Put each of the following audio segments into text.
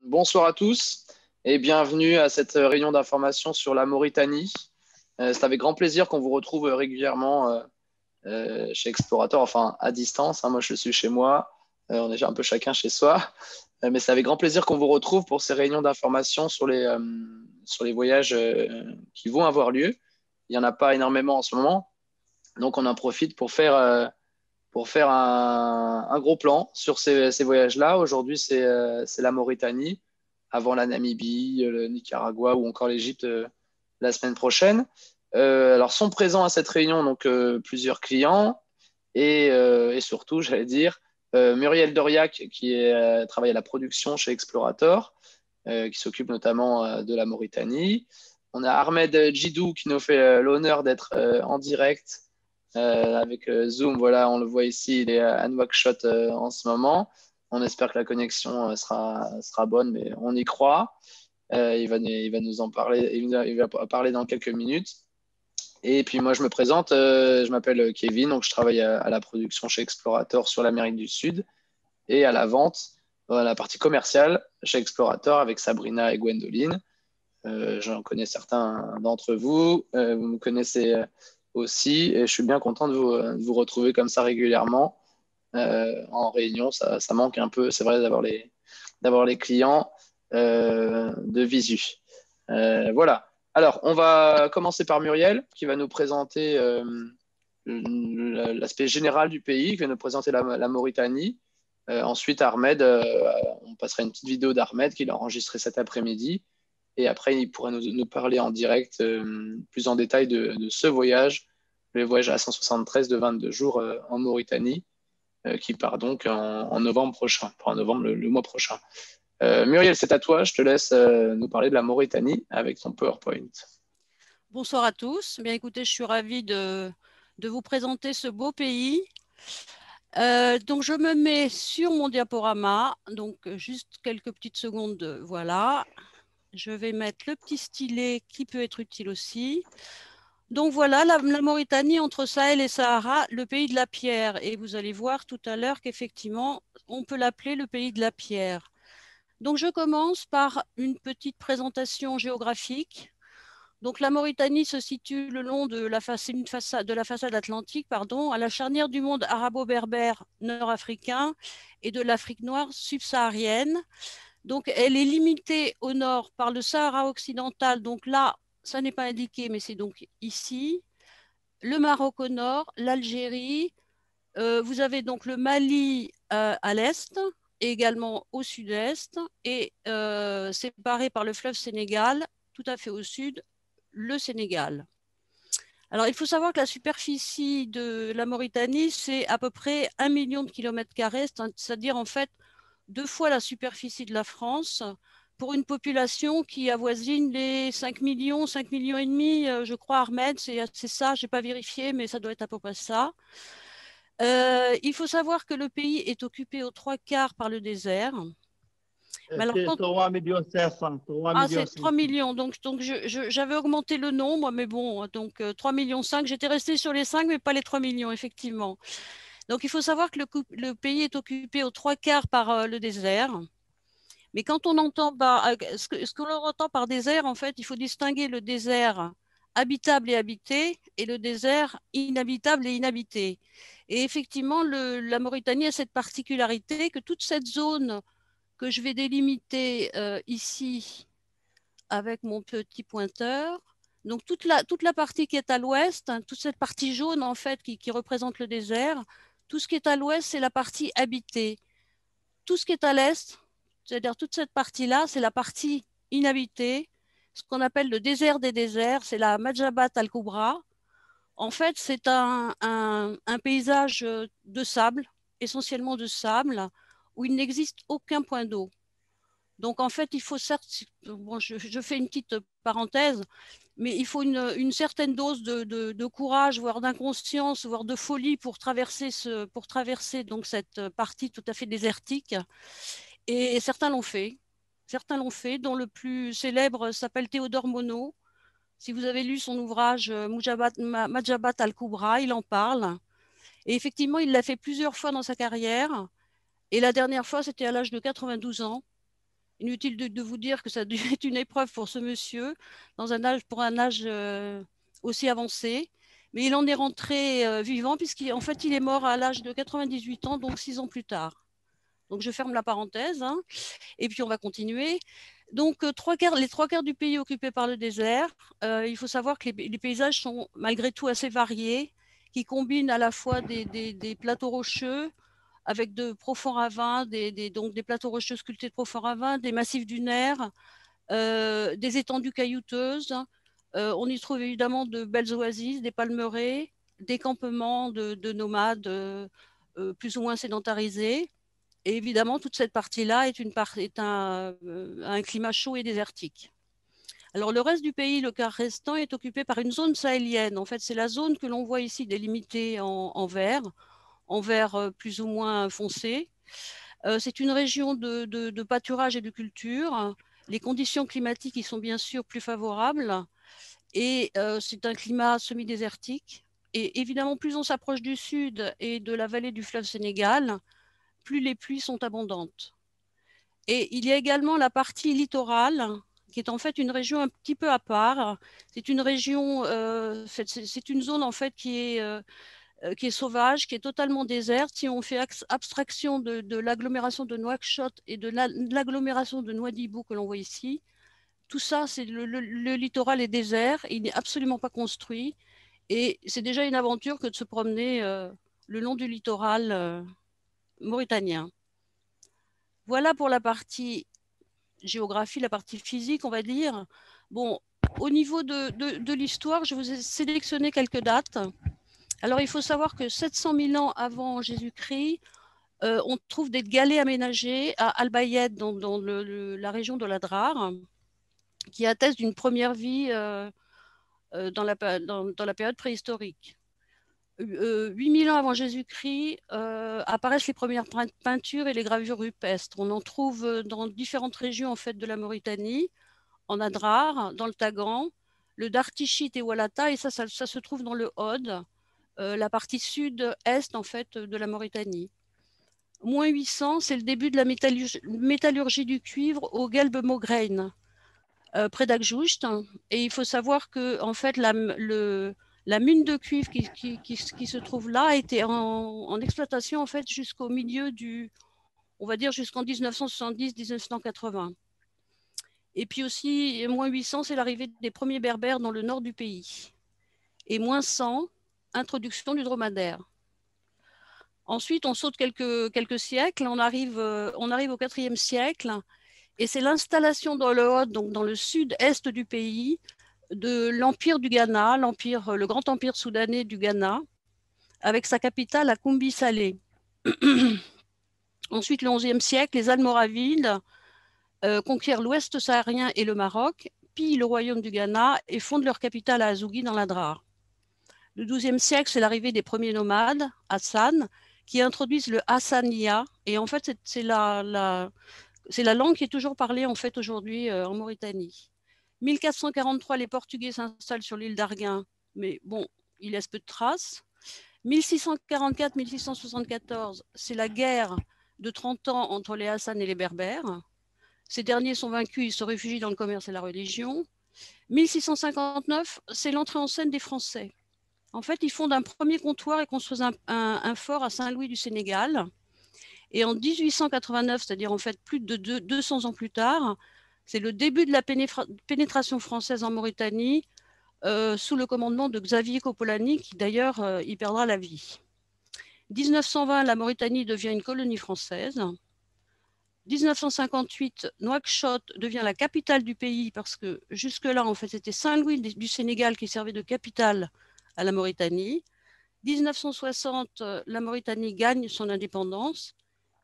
Bonsoir à tous et bienvenue à cette réunion d'information sur la Mauritanie. C'est avec grand plaisir qu'on vous retrouve régulièrement chez Explorator, enfin à distance, hein. Moi, je suis chez moi. On est un peu chacun chez soi. Mais c'est avec grand plaisir qu'on vous retrouve pour ces réunions d'information sur les voyages qui vont avoir lieu. Il n'y en a pas énormément en ce moment. Donc, on en profite pour faire un gros plan sur ces voyages-là. Aujourd'hui, c'est la Mauritanie, avant la Namibie, le Nicaragua ou encore l'Égypte la semaine prochaine. Alors, sont présents à cette réunion donc plusieurs clients et surtout, j'allais dire, Muriel Doriac qui travaille à la production chez Explorator, qui s'occupe notamment de la Mauritanie. On a Ahmed Djidou qui nous fait l'honneur d'être en direct avec Zoom. Voilà, on le voit ici, il est à Nouakchott en ce moment. On espère que la connexion sera bonne, mais on y croit. Il va nous en parler, il va parler dans quelques minutes. Et puis moi, je me présente, je m'appelle Kevin, donc je travaille à la production chez Explorator sur l'Amérique du Sud et à la vente, dans la partie commerciale chez Explorator avec Sabrina et Gwendoline. J'en connais certains d'entre vous, vous me connaissez aussi, et je suis bien content de vous retrouver comme ça régulièrement en réunion. Ça manque un peu, c'est vrai, d'avoir les clients de visu. Voilà. Alors, on va commencer par Muriel, qui va nous présenter l'aspect général du pays, qui va nous présenter la Mauritanie. Ensuite, Ahmed, on passera une petite vidéo d'Ahmed qu'il a enregistrée cet après-midi. Et après, il pourra nous parler en direct plus en détail de ce voyage, le voyage à 173 de 22 jours en Mauritanie, qui part donc en novembre prochain, enfin en novembre le mois prochain. Muriel, c'est à toi, je te laisse nous parler de la Mauritanie avec ton PowerPoint. Bonsoir à tous. Bien écoutez, je suis ravie de vous présenter ce beau pays. Donc, je me mets sur mon diaporama. Donc, juste quelques petites secondes. Voilà. Je vais mettre le petit stylet qui peut être utile aussi. Donc, voilà, la Mauritanie entre Sahel et Sahara, le pays de la pierre. Et vous allez voir tout à l'heure qu'effectivement, on peut l'appeler le pays de la pierre. Donc, je commence par une petite présentation géographique. Donc, la Mauritanie se situe le long de la façade atlantique, pardon, à la charnière du monde arabo-berbère nord-africain et de l'Afrique noire subsaharienne. Donc, elle est limitée au nord par le Sahara occidental. Donc là, ça n'est pas indiqué, mais c'est donc ici. Le Maroc au nord, l'Algérie. Vous avez donc le Mali à l'est et également au sud-est et séparé par le fleuve Sénégal, tout à fait au sud, le Sénégal. Alors, il faut savoir que la superficie de la Mauritanie, c'est à peu près 1 million de kilomètres carrés, c'est-à-dire en fait 2 fois la superficie de la France pour une population qui avoisine les 5 millions, 5 millions et demi, je crois, Ahmed, c'est ça, je n'ai pas vérifié, mais ça doit être à peu près ça. Il faut savoir que le pays est occupé aux 3 quarts par le désert. Mais alors, C'est quand 3 millions 500, 3 Ah, millions c'est 3 500. millions. Donc j'avais augmenté le nombre, mais bon, donc 3 millions 5. J'étais restée sur les 5, mais pas les 3 millions, effectivement. Donc il faut savoir que le pays est occupé aux 3 quarts par le désert. Mais quand on entend ce que l'on entend par désert, en fait, il faut distinguer le désert habitable et habité et le désert inhabitable et inhabité. Et effectivement, la Mauritanie a cette particularité que toute cette zone que je vais délimiter ici avec mon petit pointeur. Donc toute la partie qui est à l'ouest, hein, toute cette partie jaune en fait qui représente le désert, tout ce qui est à l'ouest, c'est la partie habitée. Tout ce qui est à l'est, c'est-à-dire toute cette partie-là, c'est la partie inhabitée, ce qu'on appelle le désert des déserts, c'est la Madjabat al-Koubra. En fait, c'est un paysage de sable, essentiellement de sable, où il n'existe aucun point d'eau. Donc, en fait, il faut certes, bon, je fais une petite parenthèse, mais il faut une certaine dose de courage, voire d'inconscience, voire de folie pour traverser donc cette partie tout à fait désertique. Et certains l'ont fait. Certains l'ont fait, dont le plus célèbre s'appelle Théodore Monod. Si vous avez lu son ouvrage Madjabat al-Koubra, il en parle. Et effectivement, il l'a fait plusieurs fois dans sa carrière. Et la dernière fois, c'était à l'âge de 92 ans. Inutile de vous dire que ça a dû être une épreuve pour ce monsieur pour un âge aussi avancé. Mais il en est rentré vivant puisqu'en fait, il est mort à l'âge de 98 ans, donc 6 ans plus tard. Donc, je ferme la parenthèse, hein, et puis on va continuer. Donc, les 3 quarts du pays occupés par le désert. Il faut savoir que les paysages sont malgré tout assez variés, qui combinent à la fois des plateaux rocheux avec de profonds ravins, donc des plateaux rocheux sculptés de profonds ravins, des massifs dunaires, des étendues caillouteuses. On y trouve évidemment de belles oasis, des palmeraies, des campements de nomades plus ou moins sédentarisés. Et évidemment, toute cette partie-là est un climat chaud et désertique. Alors, le reste du pays, le quart restant, est occupé par une zone sahélienne. En fait, c'est la zone que l'on voit ici délimitée en vert plus ou moins foncé. C'est une région de pâturage et de culture. Les conditions climatiques y sont bien sûr plus favorables et c'est un climat semi-désertique. Et évidemment, plus on s'approche du sud et de la vallée du fleuve Sénégal, plus les pluies sont abondantes. Et il y a également la partie littorale, qui est en fait une région un petit peu à part. C'est une région, c'est une zone en fait qui est sauvage, qui est totalement déserte. Si on fait abstraction de l'agglomération de Nouakchott et de l'agglomération de Nouadhibou que l'on voit ici, tout ça, c'est le littoral est désert, il n'est absolument pas construit. Et c'est déjà une aventure que de se promener le long du littoral mauritanien. Voilà pour la partie géographie, la partie physique, on va dire. Bon, au niveau de l'histoire, je vous ai sélectionné quelques dates. Alors, il faut savoir que 700 000 ans avant Jésus-Christ, on trouve des galets aménagés à Al-Bayed, dans la région de l'Adrar, qui attestent d'une première vie dans la période préhistorique. 8000 ans avant Jésus-Christ apparaissent les premières peintures et les gravures rupestres. On en trouve dans différentes régions en fait, de la Mauritanie, en Adrar, dans le Tagan, le Dartichit et Walata, et ça se trouve dans le Hod, la partie sud-est en fait, de la Mauritanie. Moins 800, c'est le début de la métallurgie du cuivre au Gelbe Mograine, près d'Agjoust. Et il faut savoir que en fait, la mine de cuivre qui se trouve là a été en exploitation en fait, jusqu'au milieu on va dire jusqu'en 1970-1980. Et puis aussi, moins 800, c'est l'arrivée des premiers berbères dans le nord du pays. Et moins 100, introduction du dromadaire. Ensuite, on saute quelques siècles, on arrive au IVe siècle, et c'est l'installation dans le Hod, donc dans le sud-est du pays, de l'empire du Ghana, le grand empire soudanais du Ghana, avec sa capitale à Koumbi Salé. Ensuite, le XIe siècle, les Almoravides conquièrent l'ouest saharien et le Maroc, pillent le royaume du Ghana et fondent leur capitale à Azougui dans l'Adrar. Le XIIe siècle, c'est l'arrivée des premiers nomades, Hassan, qui introduisent le hassaniya. Et en fait, c'est la langue qui est toujours parlée en fait, aujourd'hui en Mauritanie. 1443, les Portugais s'installent sur l'île d'Arguin, mais bon, ils laissent peu de traces. 1644-1674, c'est la guerre de 30 ans entre les Hassan et les Berbères. Ces derniers sont vaincus, ils se réfugient dans le commerce et la religion. 1659, c'est l'entrée en scène des Français. En fait, ils fondent un premier comptoir et construisent un fort à Saint-Louis du Sénégal. Et en 1889, c'est-à-dire en fait plus de 200 ans plus tard, c'est le début de la pénétration française en Mauritanie sous le commandement de Xavier Copolani, qui d'ailleurs y perdra la vie. 1920, la Mauritanie devient une colonie française. 1958, Nouakchott devient la capitale du pays parce que jusque-là, en fait, c'était Saint-Louis du Sénégal qui servait de capitale à la Mauritanie. 1960, la Mauritanie gagne son indépendance.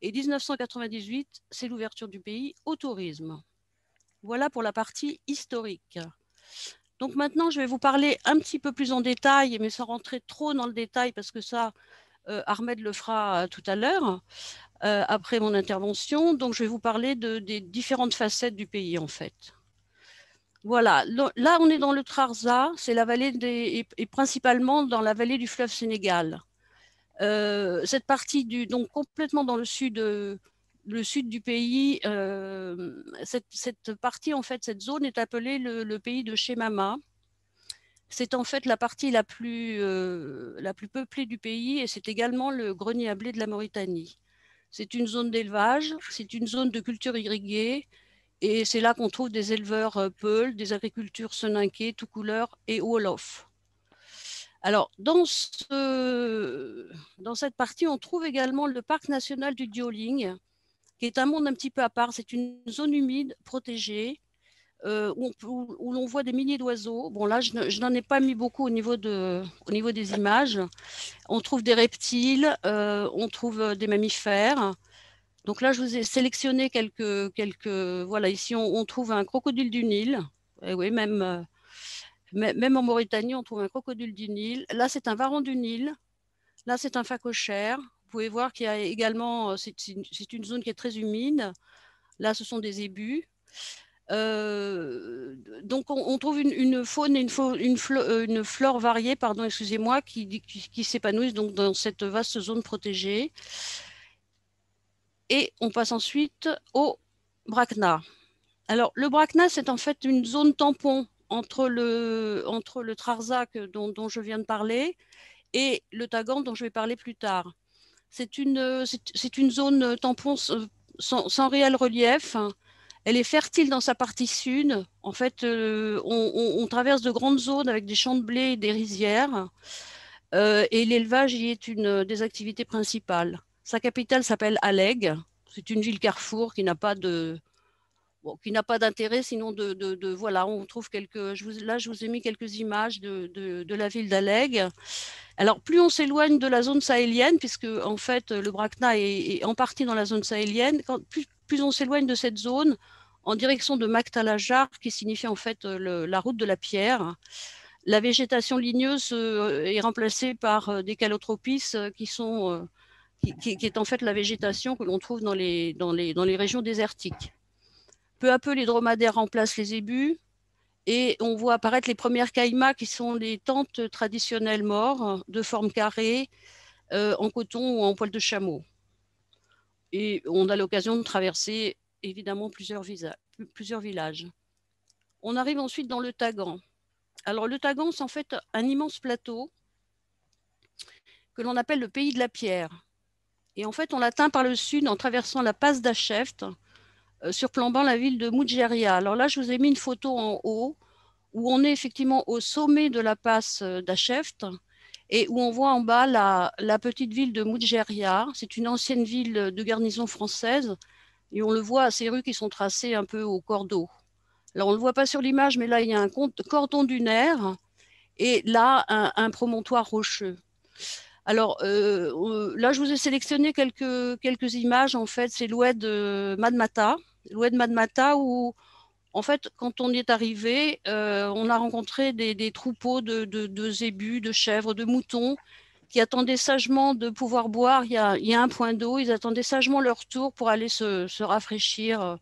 Et 1998, c'est l'ouverture du pays au tourisme. Voilà pour la partie historique. Donc maintenant, je vais vous parler un petit peu plus en détail, mais sans rentrer trop dans le détail, parce que ça, Ahmed le fera tout à l'heure, après mon intervention. Donc, je vais vous parler des différentes facettes du pays, en fait. Voilà, là, on est dans le Trarza, c'est la vallée et principalement dans la vallée du fleuve Sénégal. Cette partie donc complètement dans le sud le sud du pays, cette partie, en fait, cette zone est appelée le pays de Chemama. C'est en fait la partie la plus peuplée du pays et c'est également le grenier à blé de la Mauritanie. C'est une zone d'élevage, c'est une zone de culture irriguée et c'est là qu'on trouve des éleveurs Peuls, des agricultures Soninké, tout couleur et Wolof. Alors, dans cette partie, on trouve également le parc national du Dioling, qui est un monde un petit peu à part. C'est une zone humide, protégée, où l'on voit des milliers d'oiseaux. Bon, là, je n'en ai pas mis beaucoup au niveau des images. On trouve des reptiles, on trouve des mammifères. Donc là, je vous ai sélectionné quelques voilà, ici, on trouve un crocodile du Nil. Et oui, même en Mauritanie, on trouve un crocodile du Nil. Là, c'est un varan du Nil. Là, c'est un phacochère. Vous pouvez voir qu'il y a également, c'est une zone qui est très humide. Là, ce sont des ébus. Donc, on trouve une faune et une flore variée, pardon, excusez-moi, qui s'épanouissent donc dans cette vaste zone protégée. Et on passe ensuite au Brakna. Alors, le Brakna, c'est en fait une zone tampon entre le Trarzac dont je viens de parler et le Tagan dont je vais parler plus tard. C'est une zone tampon sans réel relief. Elle est fertile dans sa partie sud. En fait, on traverse de grandes zones avec des champs de blé et des rizières. Et l'élevage y est une des activités principales. Sa capitale s'appelle Alleg. C'est une ville carrefour qui n'a pas d'intérêt, sinon voilà, on trouve là, je vous ai mis quelques images de la ville d'Alleg. Alors, plus on s'éloigne de la zone sahélienne, puisque en fait, le Brakna est en partie dans la zone sahélienne, plus on s'éloigne de cette zone, en direction de Makhtalajar, qui signifie en fait la route de la pierre, la végétation ligneuse est remplacée par des calotropis qui est en fait la végétation que l'on trouve dans les régions désertiques. Peu à peu, les dromadaires remplacent les ébus et on voit apparaître les premières caïmas qui sont les tentes traditionnelles morts de forme carrée en coton ou en poil de chameau. Et on a l'occasion de traverser évidemment plusieurs villages. On arrive ensuite dans le Tagan. Alors le Tagan, c'est en fait un immense plateau que l'on appelle le pays de la pierre. Et en fait, on l'atteint par le sud en traversant la passe d'Acheft, surplombant la ville de Moudjeria. Alors là, je vous ai mis une photo en haut où on est effectivement au sommet de la passe d'Acheft et où on voit en bas la petite ville de Moudjeria. C'est une ancienne ville de garnison française et on le voit à ces rues qui sont tracées un peu au cordeau. Alors, on ne le voit pas sur l'image, mais là, il y a un cordon dunaire et là, un promontoire rocheux. Alors, là, je vous ai sélectionné quelques images. En fait, c'est l'oued Madmata. L'oued Madmata où, en fait, quand on y est arrivé, on a rencontré des troupeaux de zébus, de chèvres, de moutons qui attendaient sagement de pouvoir boire. Il y a un point d'eau. Ils attendaient sagement leur tour pour aller se rafraîchir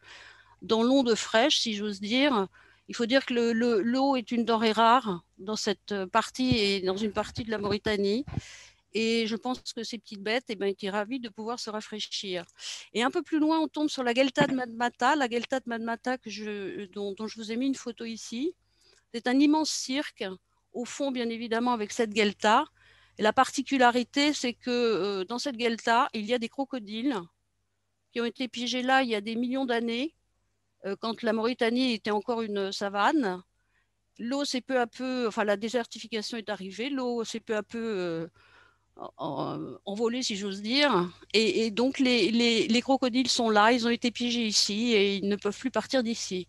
dans l'onde fraîche, si j'ose dire. Il faut dire que l'eau est une denrée rare dans cette partie et dans une partie de la Mauritanie. Et je pense que ces petites bêtes étaient ravies de pouvoir se rafraîchir. Et un peu plus loin, on tombe sur la Guelta de Madmata. La Guelta de Madmata dont je vous ai mis une photo ici. C'est un immense cirque, au fond, bien évidemment, avec cette Guelta. Et la particularité, c'est que dans cette Guelta, il y a des crocodiles qui ont été piégés là il y a des millions d'années, quand la Mauritanie était encore une savane. L'eau s'est peu à peu, enfin la désertification est arrivée, l'eau s'est peu à peu envolée, si j'ose dire. Et donc les crocodiles sont là, ils ont été piégés ici et ils ne peuvent plus partir d'ici.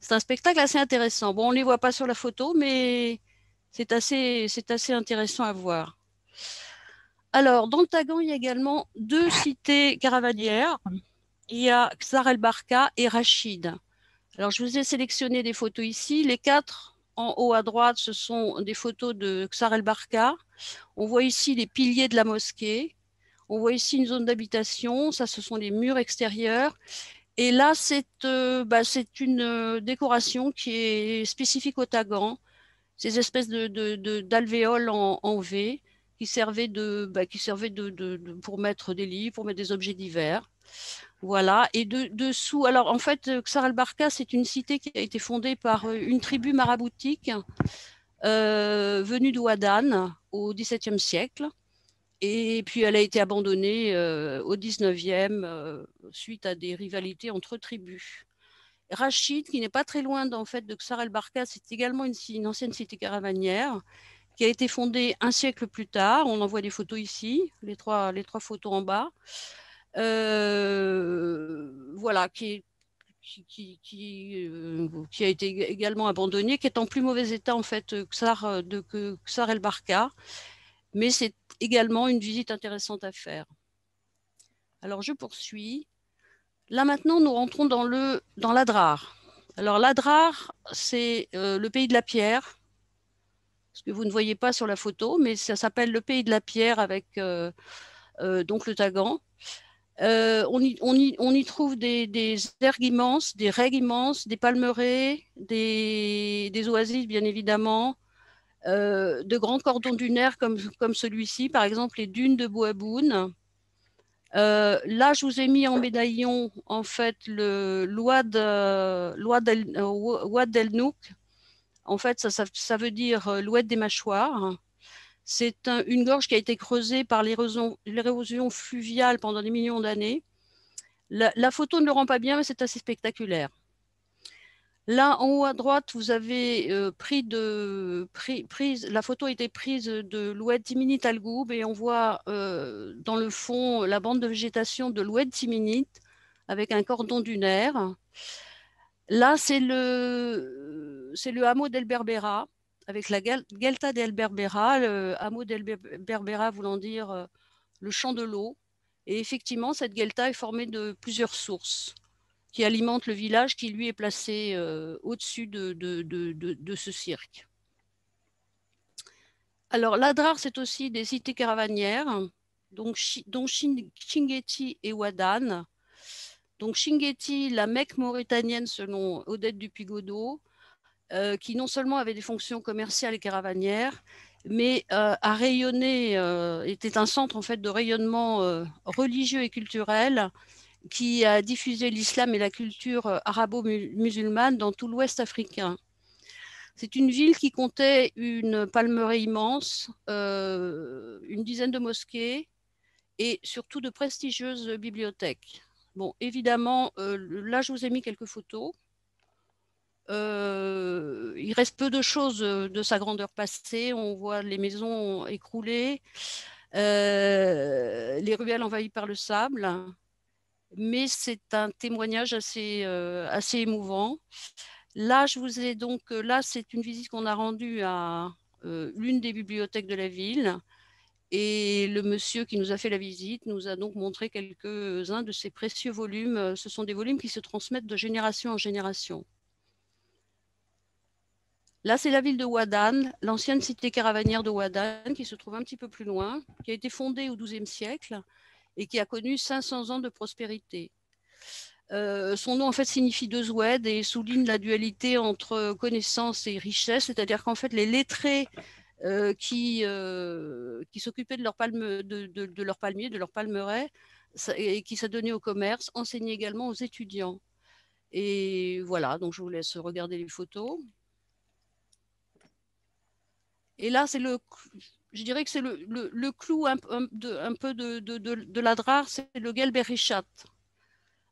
C'est un spectacle assez intéressant. Bon, on ne les voit pas sur la photo, mais c'est assez intéressant à voir. Alors, dans le Tagan, il y a également deux cités caravanières. Il y a Ksar El Barka et Rachid. Alors, je vous ai sélectionné des photos ici. Les quatre en haut à droite, ce sont des photos de Ksar El Barka. On voit ici les piliers de la mosquée. On voit ici une zone d'habitation. Ça, ce sont les murs extérieurs. Et là, c'est une décoration qui est spécifique au Tagan. Ces espèces d'alvéoles en V qui servaient pour mettre des lits, pour mettre des objets divers. Voilà, et dessous, alors en fait, Ksar el-Barka, c'est une cité qui a été fondée par une tribu maraboutique venue d'Ouadan au XVIIe siècle. Et puis, elle a été abandonnée au XIXe suite à des rivalités entre tribus. Rachid, qui n'est pas très loin en fait, de Ksar el-Barka, c'est également une ancienne cité caravanière qui a été fondée un siècle plus tard. On en voit des photos ici, les trois photos en bas. Voilà, qui a été également abandonnée, qui est en plus mauvais état en fait que Ksar el-Barka. Mais c'est également une visite intéressante à faire. Alors, je poursuis. Là, maintenant, nous rentrons dans l'Adrar. Alors, l'Adrar, c'est le pays de la pierre, ce que vous ne voyez pas sur la photo, mais ça s'appelle le pays de la pierre avec donc le Tagan. On y trouve des ergues immenses, des raies immenses, des palmeraies, des oasis, bien évidemment, de grands cordons dunaires comme celui-ci, par exemple les dunes de Bouaboun. Là, je vous ai mis en médaillon en fait le Ouad El Nouk. En fait, ça veut dire l'oued des mâchoires. C'est une gorge qui a été creusée par l'érosion fluviale pendant des millions d'années. La photo ne le rend pas bien, mais c'est assez spectaculaire. Là, en haut à droite, vous avez la photo a été prise de l'oued Timinit Al-Goub et on voit dans le fond la bande de végétation de l'oued Timinit avec un cordon dunaire. Là, c'est le hameau d'El Berbera avec la Gelta d'El Berbera, le hameau d'El Berbera voulant dire le champ de l'eau. Et effectivement, cette Gelta est formée de plusieurs sources qui alimente le village qui, lui, est placé au-dessus de ce cirque. Alors, l'Adrar, c'est aussi des cités caravanières, dont Chinguetti et Ouadan. Donc, Chinguetti, la Mecque mauritanienne, selon Odette Dupuy-Godot, qui non seulement avait des fonctions commerciales et caravanières, mais a rayonné, était un centre en fait, de rayonnement religieux et culturel qui a diffusé l'islam et la culture arabo-musulmane dans tout l'Ouest africain. C'est une ville qui comptait une palmeraie immense, une dizaine de mosquées et surtout de prestigieuses bibliothèques. Bon, évidemment, là, je vous ai mis quelques photos. Il reste peu de choses de sa grandeur passée. On voit les maisons écroulées, les ruelles envahies par le sable. Mais c'est un témoignage assez émouvant. Là, là, c'est une visite qu'on a rendue à l'une des bibliothèques de la ville. Et le monsieur qui nous a fait la visite nous a donc montré quelques-uns de ces précieux volumes. Ce sont des volumes qui se transmettent de génération en génération. Là, c'est la ville de Ouadan, l'ancienne cité caravanière de Ouadan, qui se trouve un petit peu plus loin, qui a été fondée au XIIe siècle et qui a connu 500 ans de prospérité. Son nom en fait signifie deux oued et souligne la dualité entre connaissance et richesse, c'est-à-dire qu'en fait les lettrés qui s'occupaient de leur palmier, de leur palmeraie et qui s'adonnaient au commerce, enseignaient également aux étudiants. Et voilà, donc je vous laisse regarder les photos. Et là, je dirais que c'est le clou un peu de l'Adrar, c'est le Gelberichat.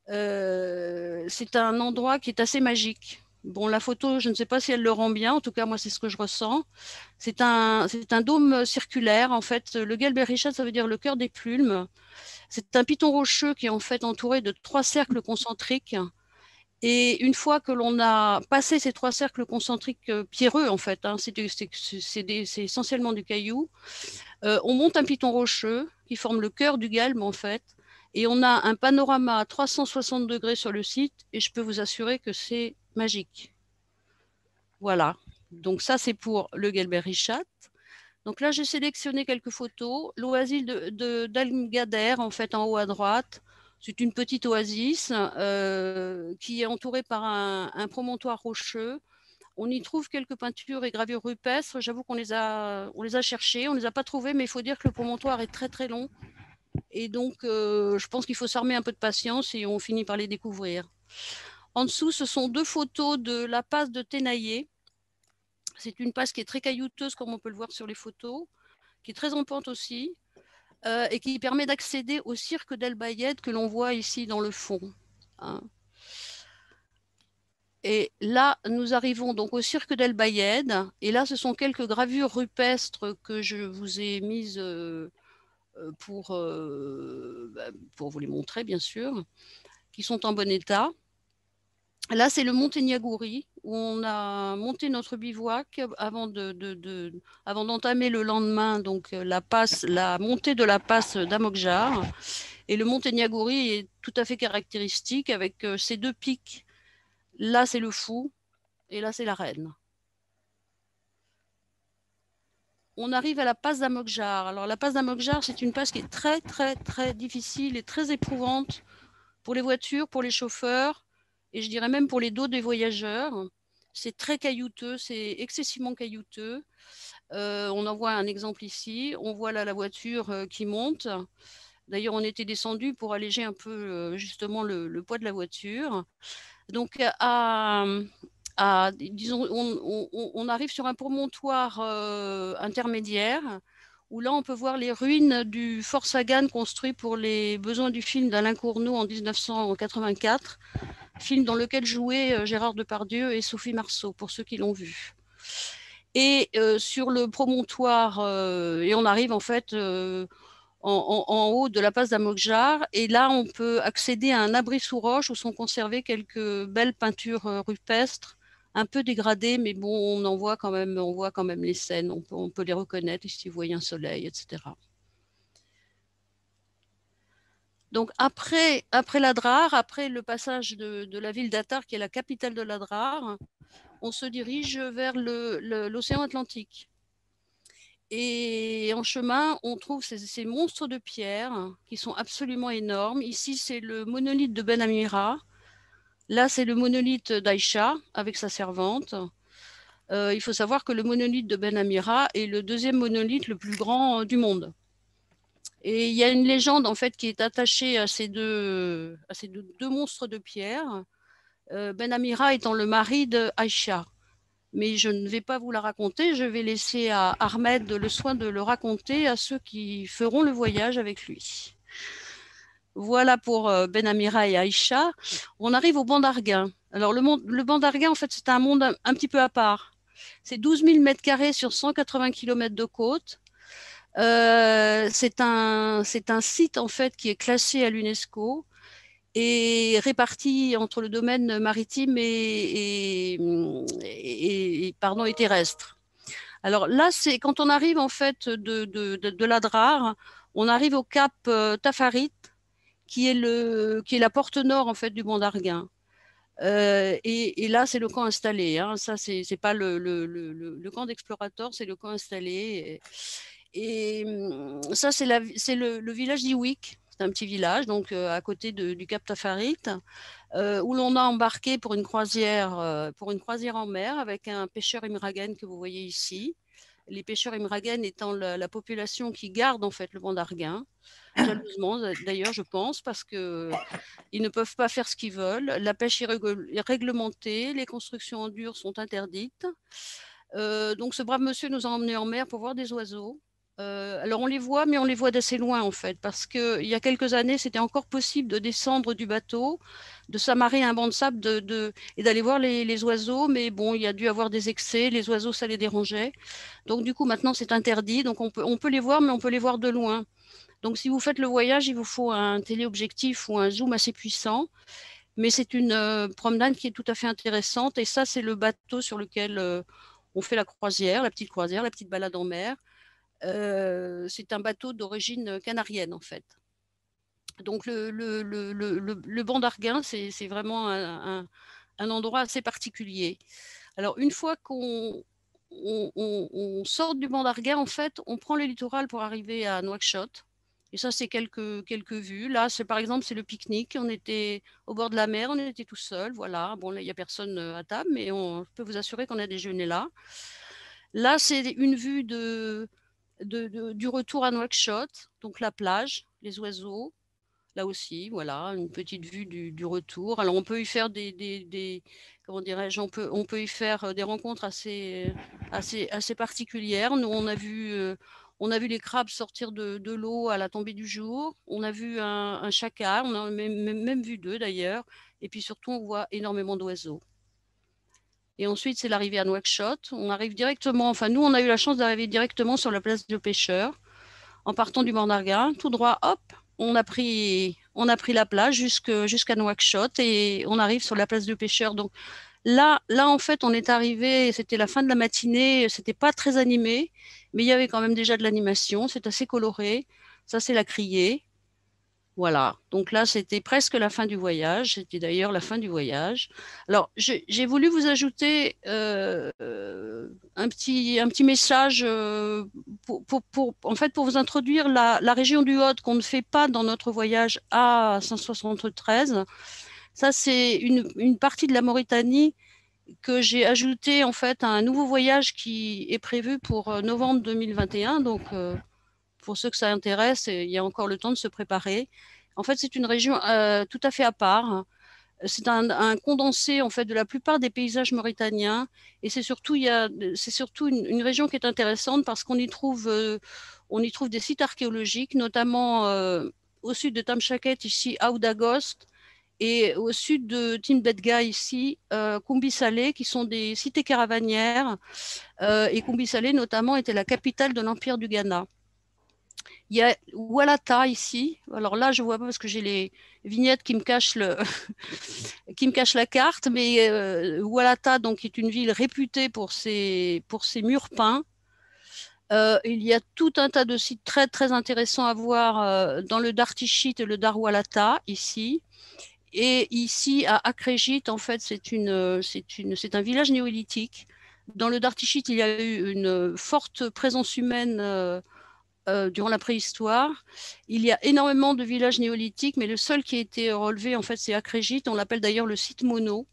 C'est un endroit qui est assez magique. Bon, la photo, je ne sais pas si elle le rend bien. En tout cas, moi, c'est ce que je ressens. C'est un dôme circulaire. En fait, le Gelberichat, ça veut dire le cœur des plumes. C'est un piton rocheux qui est en fait entouré de 3 cercles concentriques. Et une fois que l'on a passé ces 3 cercles concentriques pierreux, en fait, hein, c'est essentiellement du caillou, on monte un piton rocheux qui forme le cœur du Gelb, en fait. Et on a un panorama à 360 degrés sur le site et je peux vous assurer que c'est magique. Voilà. Donc ça, c'est pour le Gelberichat. Donc là, j'ai sélectionné quelques photos. L'oasis d'Al-Gader, en fait, en haut à droite. C'est une petite oasis qui est entourée par un promontoire rocheux. On y trouve quelques peintures et gravures rupestres. J'avoue qu'on les a cherchées, on ne les a pas trouvées, mais il faut dire que le promontoire est très très long Et donc, je pense qu'il faut s'armer un peu de patience et on finit par les découvrir. En dessous, ce sont 2 photos de la passe de Tenaillé. C'est une passe qui est très caillouteuse, comme on peut le voir sur les photos, qui est très en pente aussi, et qui permet d'accéder au cirque d'El Bayed que l'on voit ici dans le fond. Hein. Et là, nous arrivons donc au cirque d'El Bayed. Et là, ce sont quelques gravures rupestres que je vous ai mises pour vous les montrer, bien sûr, qui sont en bon état. Là, c'est le Monténiagouri, où on a monté notre bivouac avant d'entamer le lendemain donc la montée de la passe d'Amokjar. Et le Monténiagouri est tout à fait caractéristique avec ces 2 pics. Là, c'est le Fou et là, c'est la Reine. On arrive à la passe d'Amokjar. Alors, la passe d'Amokjar, c'est une passe qui est très, très, très difficile et très éprouvante pour les voitures, pour les chauffeurs, et je dirais même pour les dos des voyageurs. C'est très caillouteux, c'est excessivement caillouteux. On en voit un exemple ici. On voit là la voiture qui monte. D'ailleurs, on était descendu pour alléger un peu justement le poids de la voiture. Donc, disons, on arrive sur un promontoire intermédiaire où là, on peut voir les ruines du Fort Sagan construit pour les besoins du film d'Alain Cournot en 1984, film dans lequel jouaient Gérard Depardieu et Sophie Marceau, pour ceux qui l'ont vu. Et sur le promontoire, et on arrive en fait en haut de la passe d'Amokjar, et là, on peut accéder à un abri sous roche où sont conservées quelques belles peintures rupestres, un peu dégradées, mais bon, on voit quand même les scènes, on peut les reconnaître ici, vous voyez un soleil, etc. Donc après l'Adrar, après le passage de la ville d'Attar, qui est la capitale de l'Adrar, on se dirige vers l'océan Atlantique. Et en chemin, on trouve ces monstres de pierre qui sont absolument énormes. Ici, c'est le monolithe de Ben Amira. Là, c'est le monolithe d'Aïcha avec sa servante. Il faut savoir que le monolithe de Ben Amira est le 2e monolithe le plus grand du monde. Et il y a une légende en fait qui est attachée à ces deux monstres de pierre. Ben Amira étant le mari d'Aïcha. Mais je ne vais pas vous la raconter, je vais laisser à Ahmed le soin de le raconter à ceux qui feront le voyage avec lui. Voilà pour Ben Amira et Aïcha. On arrive au banc d'Arguin. Alors le banc d'Arguin, en fait, c'est un monde un petit peu à part. C'est 12 000 mètres carrés sur 180 km de côte. C'est un site en fait qui est classé à l'UNESCO et réparti entre le domaine maritime et terrestre. Alors là, c'est quand on arrive en fait de l'Adrar, on arrive au cap Tafarit, qui est la porte nord en fait du banc d'Arguin. Et là, c'est le camp installé. Hein. Ça, c'est pas le camp d'explorateurs, c'est le camp installé. Et ça, c'est le village d'Iwik. C'est un petit village, donc à côté du Cap Tafarit, où l'on a embarqué pour une croisière en mer avec un pêcheur imragen que vous voyez ici. Les pêcheurs imragen étant la population qui garde en fait le banc d'Arguin, jalousement d'ailleurs, je pense, parce qu'ils ne peuvent pas faire ce qu'ils veulent. La pêche est réglementée, les constructions en dur sont interdites. Donc ce brave monsieur nous a emmenés en mer pour voir des oiseaux. Alors on les voit, mais on les voit d'assez loin en fait, parce qu'il y a quelques années, c'était encore possible de descendre du bateau, de s'amarrer à un banc de sable et d'aller voir les oiseaux, mais bon, il y a dû avoir des excès, les oiseaux, ça les dérangeait. Donc du coup, maintenant, c'est interdit, donc on peut les voir, mais on peut les voir de loin. Donc si vous faites le voyage, il vous faut un téléobjectif ou un zoom assez puissant, mais c'est une promenade qui est tout à fait intéressante, et ça, c'est le bateau sur lequel on fait la petite balade en mer. C'est un bateau d'origine canarienne en fait. Donc le banc d'Arguin, c'est vraiment un endroit assez particulier. Alors une fois qu'on sort du banc d'Arguin, en fait, on prend le littoral pour arriver à Nouakchott. Et ça, c'est quelques vues. Là, par exemple, c'est le pique-nique. On était au bord de la mer, on était tout seul. Voilà. Bon, là, il n'y a personne à table, mais on peut vous assurer qu'on a déjeuné là. Là, c'est une vue du retour à Nouakchott, donc la plage, les oiseaux. Là aussi, voilà, une petite vue du retour. Alors, on peut y faire comment dirais-je, on peut y faire des rencontres assez particulières. Nous, on a vu les crabes sortir de l'eau à la tombée du jour. On a vu un chacal, on a même vu deux d'ailleurs. Et puis surtout, on voit énormément d'oiseaux. Et ensuite, c'est l'arrivée à Nouakchott. On arrive directement, enfin, nous, on a eu la chance d'arriver directement sur la place de pêcheurs en partant du Mornarguin, tout droit, hop, on a pris la plage jusqu'à Nouakchott et on arrive sur la place de pêcheurs. Donc là, en fait, on est arrivé, c'était la fin de la matinée, c'était pas très animé, mais il y avait quand même déjà de l'animation, c'est assez coloré. Ça, c'est la criée. Voilà, donc là, c'était presque la fin du voyage. C'était d'ailleurs la fin du voyage. Alors, j'ai voulu vous ajouter un petit message en fait, pour vous introduire la région du Hod qu'on ne fait pas dans notre voyage à 573. Ça, c'est une partie de la Mauritanie que j'ai ajoutée en fait à un nouveau voyage qui est prévu pour novembre 2021. Donc, pour ceux que ça intéresse, il y a encore le temps de se préparer. En fait, c'est une région tout à fait à part. C'est un condensé en fait de la plupart des paysages mauritaniens et c'est surtout une région qui est intéressante parce on y trouve des sites archéologiques, notamment au sud de Tamshaket ici Aoudagost et au sud de Timbetga ici Koumbi Salé qui sont des cités caravanières et Koumbi Salé notamment était la capitale de l'empire du Ghana. Il y a Oualata ici. Alors là, je ne vois pas parce que j'ai les vignettes qui me cachent, qui me cachent la carte, mais Oualata donc, est une ville réputée pour ses murs peints. Il y a tout un tas de sites très, très intéressants à voir dans le Dartichit et le Darwalata ici. Et ici, à Akrejit, en fait, c'est un village néolithique. Dans le Dartichit, il y a eu une forte présence humaine durant la préhistoire. Il y a énormément de villages néolithiques, mais le seul qui a été relevé, en fait, c'est Akrejit. On l'appelle d'ailleurs le site Mono.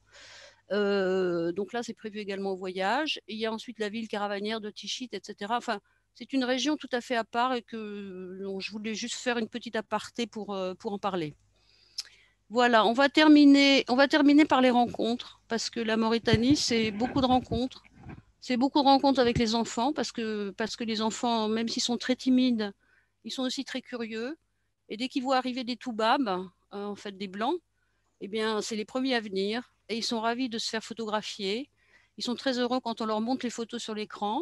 Donc là, c'est prévu également au voyage. Et il y a ensuite la ville caravanière de Tichit, etc. Enfin, c'est une région tout à fait à part et donc, je voulais juste faire une petite aparté pour en parler. Voilà, on va terminer par les rencontres, parce que la Mauritanie, c'est beaucoup de rencontres. C'est beaucoup de rencontres avec les enfants parce que les enfants, même s'ils sont très timides, ils sont aussi très curieux. Et dès qu'ils voient arriver des toubabs, en fait des blancs, eh bien, c'est les premiers à venir. Et ils sont ravis de se faire photographier. Ils sont très heureux quand on leur montre les photos sur l'écran.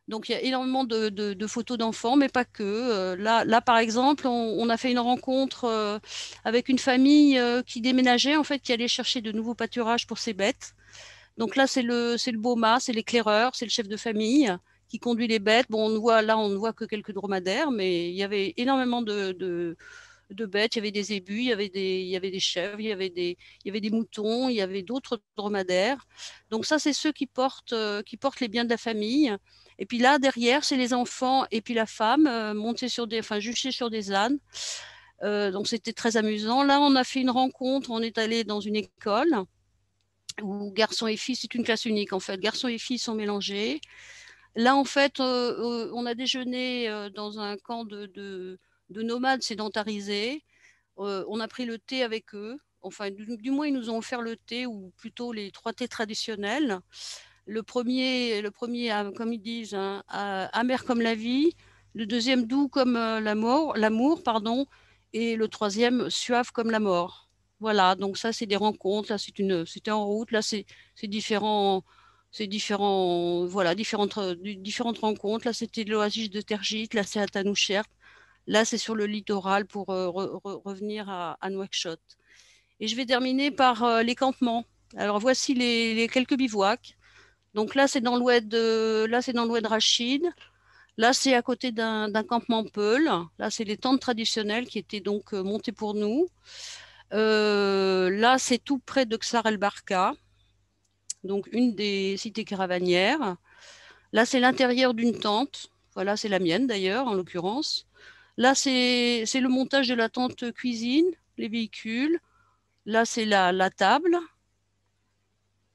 Donc, il y a énormément de photos d'enfants, mais pas que. Là, par exemple, on a fait une rencontre avec une famille qui déménageait, en fait, qui allait chercher de nouveaux pâturages pour ses bêtes. Donc là, c'est le boma, c'est l'éclaireur, c'est le chef de famille qui conduit les bêtes. Bon, on ne voit que quelques dromadaires, mais il y avait énormément de bêtes. Il y avait des zébus, il y avait des chèvres, il y avait des moutons, il y avait d'autres dromadaires. Donc ça, c'est ceux qui portent les biens de la famille. Et puis là, derrière, c'est les enfants et puis la femme juchés sur des ânes. Donc c'était très amusant. Là, on a fait une rencontre. On est allé dans une école où garçons et filles, c'est une classe unique en fait. Garçons et filles sont mélangés. Là, en fait, on a déjeuné dans un camp de nomades sédentarisés. On a pris le thé avec eux. Enfin, du moins, ils nous ont offert le thé, ou plutôt les 3 thés traditionnels. Le premier comme ils disent, hein, amer comme la vie. Le deuxième, doux comme l'amour, pardon. Et le troisième, suave comme la mort. Voilà, donc ça, c'est des rencontres. Là, c'était en route. Là, c'est différents, voilà, différentes rencontres. Là, c'était l'oasis de Tergit. Là, c'est à Tanouchert. Là, c'est sur le littoral pour revenir à Nouakchott. Et je vais terminer par les campements. Alors, voici les quelques bivouacs. Donc là, c'est dans l'oued Rachid. Là, c'est à côté d'un campement Peul. Là, c'est les tentes traditionnelles qui étaient donc montées pour nous. Là, c'est tout près de Ksar El Barka, donc une des cités caravanières. Là, c'est l'intérieur d'une tente. Voilà, c'est la mienne d'ailleurs, en l'occurrence. Là, c'est le montage de la tente cuisine, les véhicules. Là, c'est la table.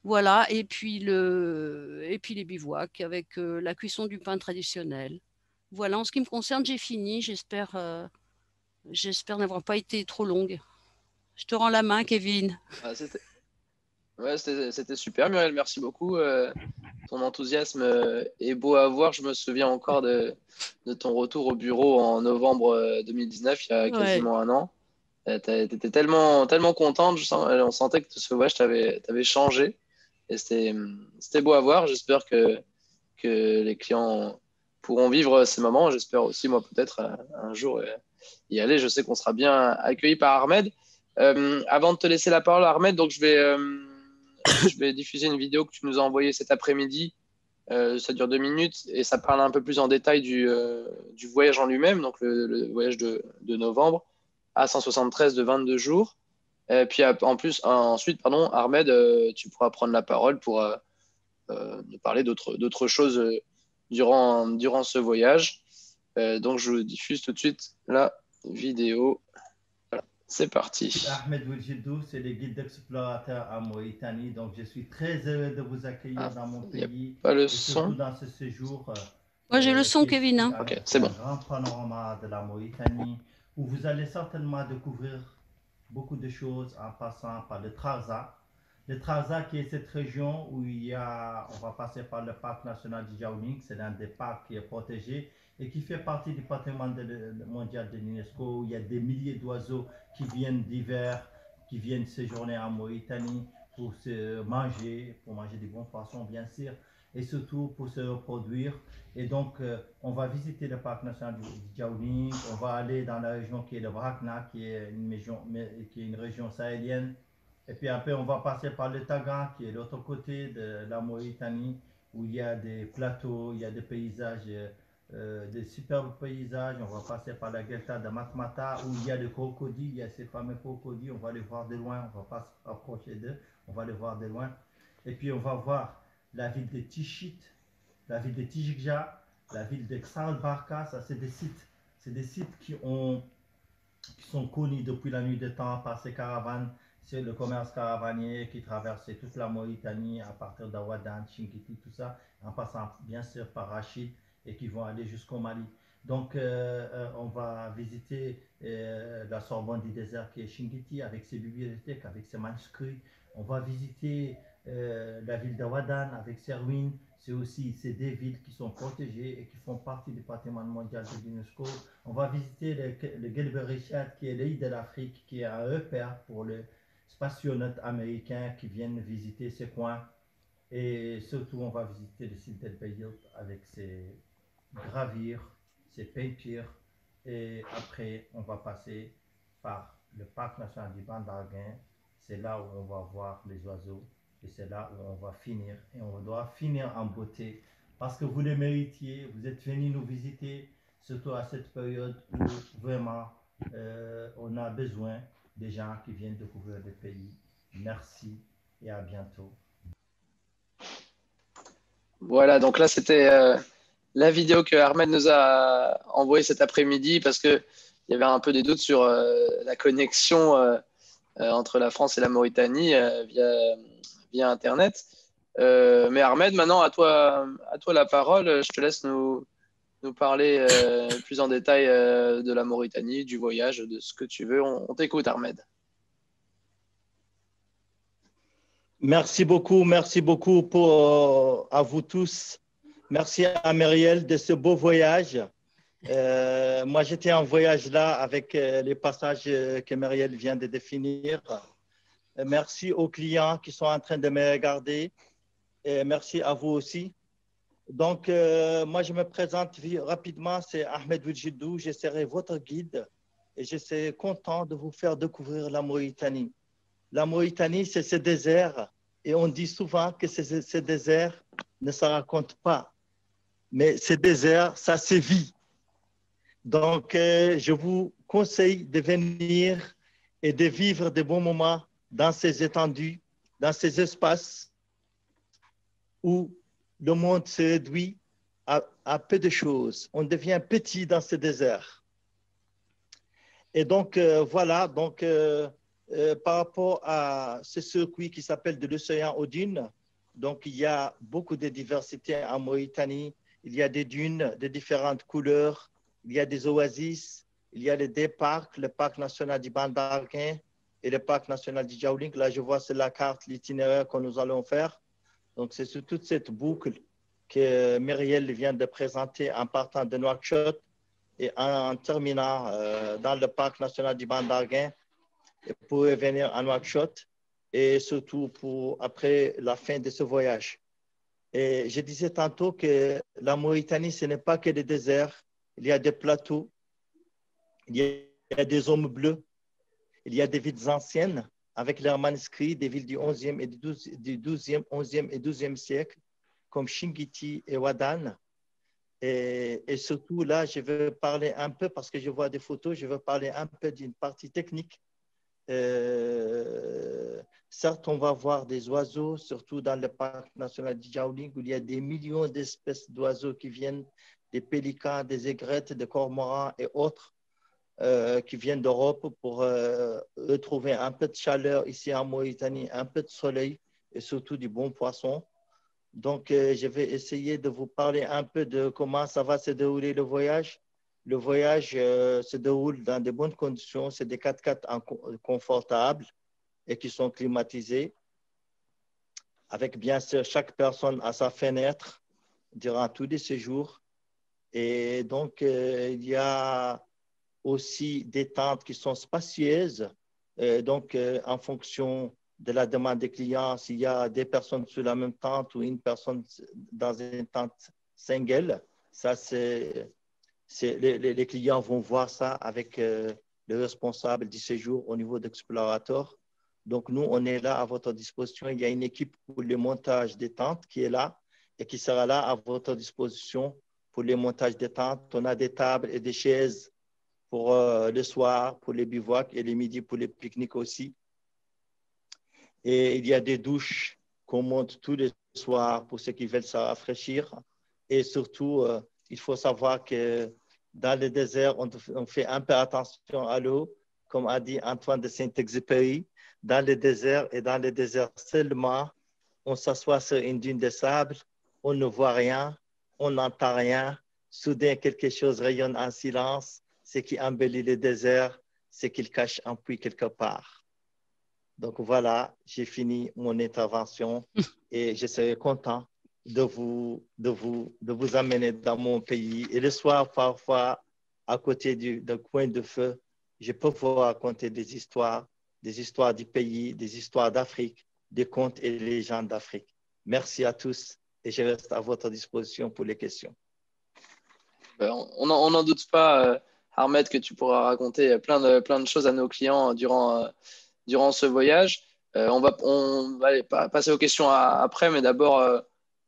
Voilà, et puis les bivouacs avec la cuisson du pain traditionnel. Voilà, en ce qui me concerne, j'ai fini. J'espère n'avoir pas été trop longue. Je te rends la main, Kevin. Ah, ouais, c'était super, Muriel. Merci beaucoup. Ton enthousiasme est beau à voir. Je me souviens encore de ton retour au bureau en novembre 2019, il y a Ouais. quasiment un an. Tu étais tellement, tellement contente. On sentait que ce voyage t'avait changé. Et c'était beau à voir. J'espère que les clients pourront vivre ces moments. J'espère aussi, moi, peut-être un jour y aller. Je sais qu'on sera bien accueillis par Ahmed. Avant de te laisser la parole, Ahmed, donc je vais diffuser une vidéo que tu nous as envoyée cet après-midi. Ça dure 2 minutes et ça parle un peu plus en détail du voyage en lui-même, donc le voyage de novembre à 173 de 22 jours. Et puis ensuite, pardon, Ahmed, tu pourras prendre la parole pour nous parler d'autres choses durant ce voyage. Donc je vous diffuse tout de suite la vidéo. Voilà, c'est parti. Ahmed Wilgidou, c'est le guide d'explorateur à Mauritanie. Donc, je suis très heureux de vous accueillir dans mon Il n'y a pays pas le et surtout son. dans ce séjour. Moi, j'ai le son, qui est Kevin. Hein. Ok, c'est bon. un grand panorama de la Mauritanie où vous allez certainement découvrir beaucoup de choses en passant par le Trarza. Le Trarza qui est cette région où on va passer par le parc national du Djaouling, c'est l'un des parcs qui est protégé et qui fait partie du patrimoine mondial de l'UNESCO. Il y a des milliers d'oiseaux qui viennent d'hiver, qui viennent séjourner en Mauritanie pour manger des bons poissons bien sûr, et surtout pour se reproduire. Et donc, on va visiter le parc national du Djaouling, on va aller dans la région qui est le Brakna, qui est une région sahélienne. Et puis après, on va passer par le Tagan, qui est l'autre côté de la Mauritanie, où il y a des plateaux, il y a des paysages, des superbes paysages. On va passer par la Guelta de Matmata, où il y a les crocodiles, il y a ces fameux crocodiles, on va les voir de loin, on ne va pas s'approcher d'eux, on va les voir de loin. Et puis on va voir la ville de Tichit, la ville de Tijikja, la ville de Xarl-Barka. Ça, c'est des sites qui sont connus depuis la nuit des temps par ces caravanes. C'est le commerce caravanier qui traversait toute la Mauritanie à partir d'Awadan, Chinguitti, tout ça, en passant bien sûr par Rachid et qui vont aller jusqu'au Mali. Donc, on va visiter la Sorbonne du désert qui est Chinguitti avec ses bibliothèques, avec ses manuscrits. On va visiter la ville d'Awadan avec ses ruines. C'est des villes qui sont protégées et qui font partie du patrimoine mondial de l'UNESCO. On va visiter le Guelber-Richard, qui est l'île de l'Afrique, qui est un repère pour les spationautes américains qui viennent visiter ces coins. Et surtout, on va visiter le site d'El Beyout avec ses gravures, ses peintures. Et après, on va passer par le parc national du Ban d'Arguin. C'est là où on va voir les oiseaux. Et c'est là où on va finir. Et on doit finir en beauté. Parce que vous le méritiez. Vous êtes venus nous visiter. Surtout à cette période où vraiment on a besoin des gens qui viennent découvrir le pays. Merci et à bientôt. Voilà, donc là, c'était la vidéo que Ahmed nous a envoyée cet après-midi parce qu'il y avait un peu des doutes sur la connexion entre la France et la Mauritanie via Internet. Mais Ahmed, maintenant, à toi la parole. Je te laisse nous parler plus en détail de la Mauritanie, du voyage, de ce que tu veux. On t'écoute, Ahmed. Merci beaucoup à vous tous. Merci à Muriel de ce beau voyage. Moi, j'étais en voyage là avec les passages que Muriel vient de définir. Merci aux clients qui sont en train de me regarder. Et merci à vous aussi. Donc, moi, je me présente rapidement. C'est Ahmed Wilgidou. Je serai votre guide et je serai content de vous faire découvrir la Mauritanie. La Mauritanie, c'est ce désert et on dit souvent que ce désert ne se raconte pas. Mais ce désert, ça se vit. Donc, je vous conseille de venir et de vivre de bons moments dans ces étendues, dans ces espaces où le monde se réduit à peu de choses. On devient petit dans ce désert. Et donc, voilà, donc, par rapport à ce circuit qui s'appelle de l'océan Odin, donc il y a beaucoup de diversité en Mauritanie. il y a des dunes de différentes couleurs, il y a des oasis, il y a les deux parcs, le parc national du Ban d'Arguin et le parc national du Djaouling. Là, je vois sur la carte l'itinéraire que nous allons faire. Donc, c'est sur toute cette boucle que Myriel vient de présenter en partant de Nouakchott et en terminant dans le parc national du Ban d'Arguin pour revenir à Nouakchott et surtout pour après la fin de ce voyage. Et je disais tantôt que la Mauritanie, ce n'est pas que des déserts. Il y a des plateaux, il y a des hommes bleus, il y a des villes anciennes avec leurs manuscrits, des villes du 11e et du 12e, 11e et 12e siècle, comme Chingiti et Wadan. Et surtout, là, je veux parler un peu, parce que je vois des photos, je veux parler un peu d'une partie technique. Certes, on va voir des oiseaux, surtout dans le parc national du Djaouling, où il y a des millions d'espèces d'oiseaux qui viennent, des pélicans, des aigrettes, des cormorans et autres qui viennent d'Europe pour retrouver un peu de chaleur ici en Mauritanie, un peu de soleil et surtout du bon poisson. Donc, je vais essayer de vous parler un peu de comment ça va se dérouler le voyage. Le voyage se déroule dans de bonnes conditions. C'est des 4x4 confortables et qui sont climatisés, avec bien sûr chaque personne à sa fenêtre durant tous les séjours. Et donc, il y a aussi des tentes qui sont spacieuses. Donc, en fonction de la demande des clients, s'il y a des personnes sur la même tente ou une personne dans une tente single, ça les clients vont voir ça avec le responsable du séjour au niveau d'Explorator. Donc, nous, on est là à votre disposition. Il y a une équipe pour le montage des tentes qui est là et qui sera là à votre disposition pour le montage des tentes. On a des tables et des chaises pour le soir, pour les bivouacs et les midis pour les pique-niques aussi. Et il y a des douches qu'on monte tous les soirs pour ceux qui veulent se rafraîchir. Et surtout, il faut savoir que dans le désert, on fait un peu attention à l'eau. Comme a dit Antoine de Saint-Exupéry, dans le désert et dans le désert seulement, on s'assoit sur une dune de sable, on ne voit rien, on n'entend rien. Soudain, quelque chose rayonne en silence. Ce qui embellit le désert, c'est qu'il cache un puits quelque part. Donc voilà, j'ai fini mon intervention et je serai content de vous amener dans mon pays. Et le soir, parfois, à côté d'un coin de feu, je peux vous raconter des histoires du pays, des histoires d'Afrique, des contes et des légendes d'Afrique. Merci à tous et je reste à votre disposition pour les questions. On n'en doute pas, Ahmed, que tu pourras raconter plein de choses à nos clients durant ce voyage. On va aller passer aux questions après, mais d'abord,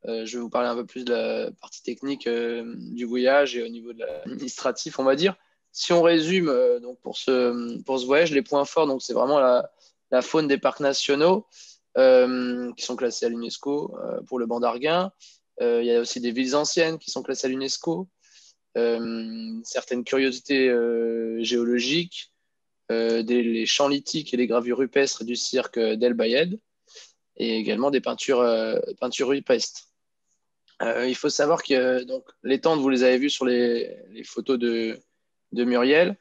je vais vous parler un peu plus de la partie technique du voyage et au niveau de l'administratif, on va dire. Si on résume donc pour ce voyage, les points forts, donc c'est vraiment la faune des parcs nationaux qui sont classés à l'UNESCO pour le Ban d'Arguin. Il y a aussi des villes anciennes qui sont classées à l'UNESCO. Certaines curiosités géologiques, les champs lithiques et les gravures rupestres du cirque d'El Bayed, et également des peintures rupestres. Il faut savoir que donc, les tentes, vous les avez vues sur les photos de Muriel,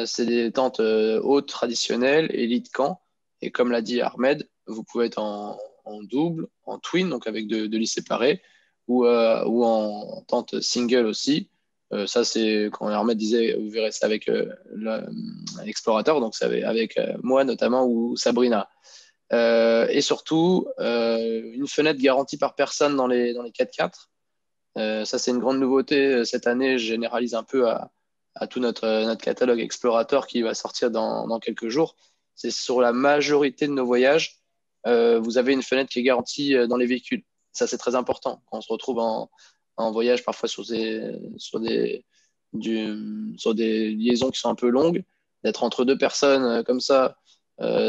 c'est des tentes hautes traditionnelles et lit de camp. Et comme l'a dit Ahmed, vous pouvez être en double, en twin, donc avec deux lits séparés, ou en tente single aussi. Ça, c'est quand Ahmed disait, vous verrez ça avec l'explorateur, donc c'est avec moi notamment ou Sabrina. Et surtout, une fenêtre garantie par personne dans les 4x4. Ça, c'est une grande nouveauté cette année. Je généralise un peu à tout notre catalogue Explorator qui va sortir dans quelques jours. C'est sur la majorité de nos voyages, vous avez une fenêtre qui est garantie dans les véhicules. Ça, c'est très important quand on se retrouve en voyage, parfois sur des liaisons qui sont un peu longues, d'être entre deux personnes comme ça,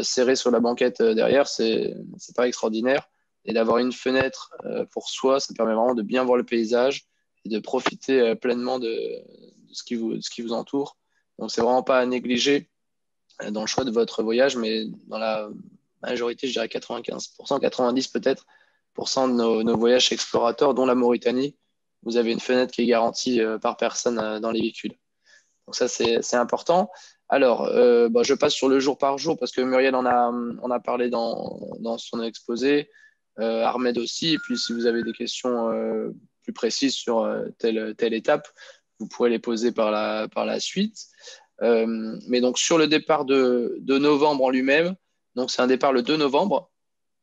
serrées sur la banquette derrière, c'est pas extraordinaire. Et d'avoir une fenêtre pour soi, ça permet vraiment de bien voir le paysage et de profiter pleinement de ce qui vous entoure. Donc, c'est vraiment pas à négliger dans le choix de votre voyage, mais dans la majorité, je dirais 95%, 90% peut-être, de nos voyages chez Explorator, dont la Mauritanie, vous avez une fenêtre qui est garantie par personne dans les véhicules. Donc ça, c'est important. Alors, je passe sur le jour par jour parce que Muriel en a parlé dans son exposé, Ahmed aussi. Et puis, si vous avez des questions plus précises sur telle étape, vous pourrez les poser par la suite. Mais donc, sur le départ de novembre en lui-même, donc c'est un départ le 2 novembre.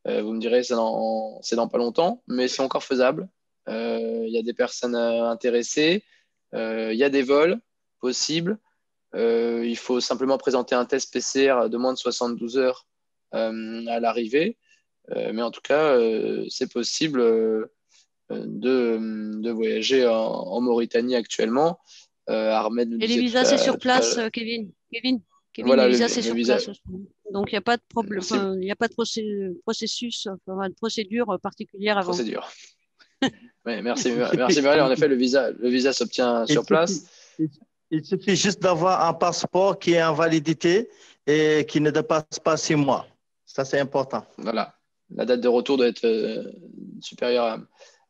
Vous me direz, c'est dans pas longtemps, mais c'est encore faisable. Il y a des personnes intéressées, il y a des vols possibles. Il faut simplement présenter un test PCR de moins de 72 heures à l'arrivée. Mais en tout cas, c'est possible de voyager en Mauritanie actuellement. Ahmed nous Et les disait visas, c'est sur place, Kevin. Kevin, voilà, les visas, c'est le sur visa. place aussi. Donc, il n'y a pas de problème, Merci. il n'y a pas de processus, de procédure particulière avant. Procédure. Oui, merci Muriel. En effet, le visa s'obtient sur place. Il suffit juste d'avoir un passeport qui est en validité et qui ne dépasse pas 6 mois. Ça, c'est important. Voilà. La date de retour doit être supérieure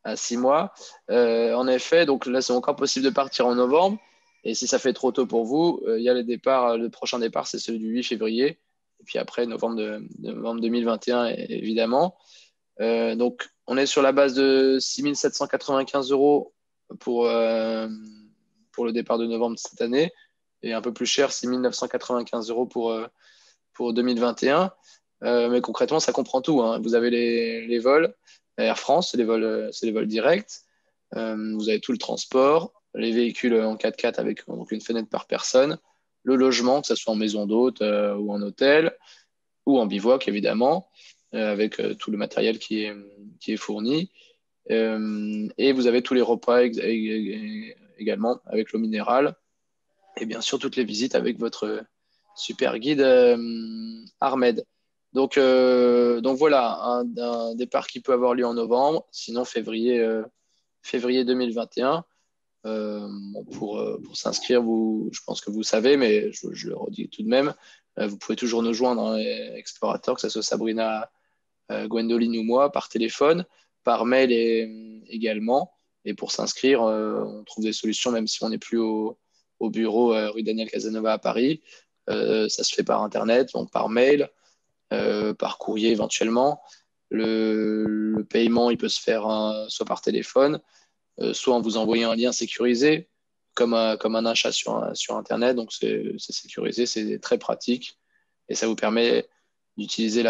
à 6 mois. En effet, donc là, c'est encore possible de partir en novembre. Et si ça fait trop tôt pour vous, il y a le prochain départ, c'est celui du 8 février. Et puis après, novembre 2021, évidemment. Donc, on est sur la base de 6 795 € pour le départ de novembre de cette année. Et un peu plus cher, 6 995 € pour 2021. Mais concrètement, ça comprend tout, hein. Vous avez les vols, Air France, c'est les vols directs. Vous avez tout le transport, les véhicules en 4x4 avec donc une fenêtre par personne, le logement, que ce soit en maison d'hôte ou en hôtel, ou en bivouac, évidemment, avec tout le matériel qui est fourni. Et vous avez tous les repas également avec l'eau minérale. Et bien sûr, toutes les visites avec votre super guide Ahmed. Donc voilà, un départ qui peut avoir lieu en novembre, sinon février 2021. Pour s'inscrire, je pense que vous savez, mais je le redis tout de même, vous pouvez toujours nous joindre dans les explorateurs, que ce soit Sabrina, Gwendoline ou moi, par téléphone, par mail également. Et pour s'inscrire, on trouve des solutions, même si on n'est plus au bureau rue Daniel Casanova à Paris. Ça se fait par Internet, donc par mail, par courrier éventuellement. Le paiement, il peut se faire soit par téléphone, soit en vous envoyant un lien sécurisé, comme un achat sur Internet. Donc, c'est sécurisé, c'est très pratique. Et ça vous permet d'utiliser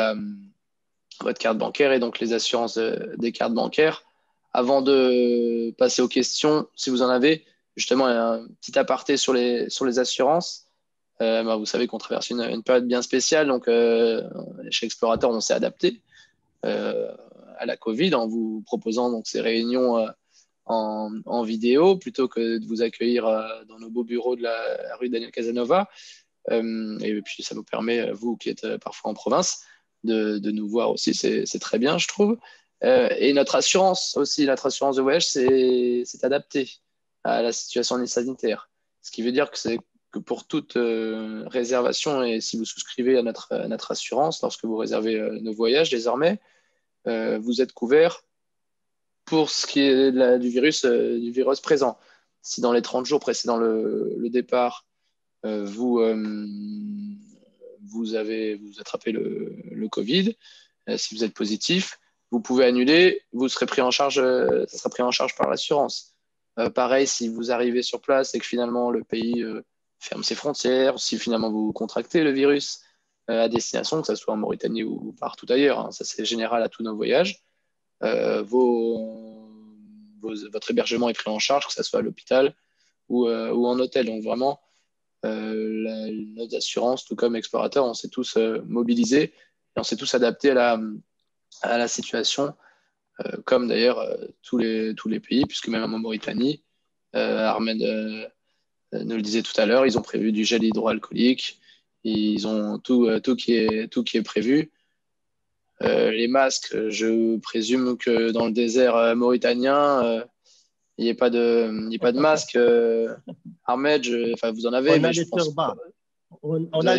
votre carte bancaire et donc les assurances des cartes bancaires. Avant de passer aux questions, si vous en avez, justement, un petit aparté sur les assurances. Vous savez qu'on traverse une période bien spéciale. Donc, chez Explorateur, on s'est adapté à la Covid en vous proposant donc, ces réunions en vidéo plutôt que de vous accueillir dans nos beaux bureaux de la rue Daniel Casanova. Et puis, ça vous permet, vous qui êtes parfois en province, de nous voir aussi. C'est très bien, je trouve. Et notre assurance aussi, notre assurance de voyage, c'est adapté à la situation sanitaire. Ce qui veut dire que pour toute réservation, et si vous souscrivez à notre assurance, lorsque vous réservez nos voyages désormais, vous êtes couvert pour ce qui est du virus présent. Si dans les 30 jours précédant le départ, vous attrapez le Covid, si vous êtes positif, vous pouvez annuler, vous serez pris en charge, ça sera pris en charge par l'assurance. Pareil, si vous arrivez sur place et que finalement le pays ferme ses frontières, si finalement vous contractez le virus à destination, que ce soit en Mauritanie ou partout ailleurs, hein, ça c'est général à tous nos voyages, votre hébergement est pris en charge, que ce soit à l'hôpital ou en hôtel. Donc vraiment, nos assurances, tout comme Explorateur, on s'est tous mobilisés et on s'est tous adaptés à la situation, comme d'ailleurs tous les pays, puisque même en Mauritanie, Ahmed nous le disait tout à l'heure, ils ont prévu du gel hydroalcoolique, ils ont tout qui est prévu. Les masques, je présume que dans le désert mauritanien, il n'y a pas de masque. Ahmed, vous en avez, on a les turbans. On a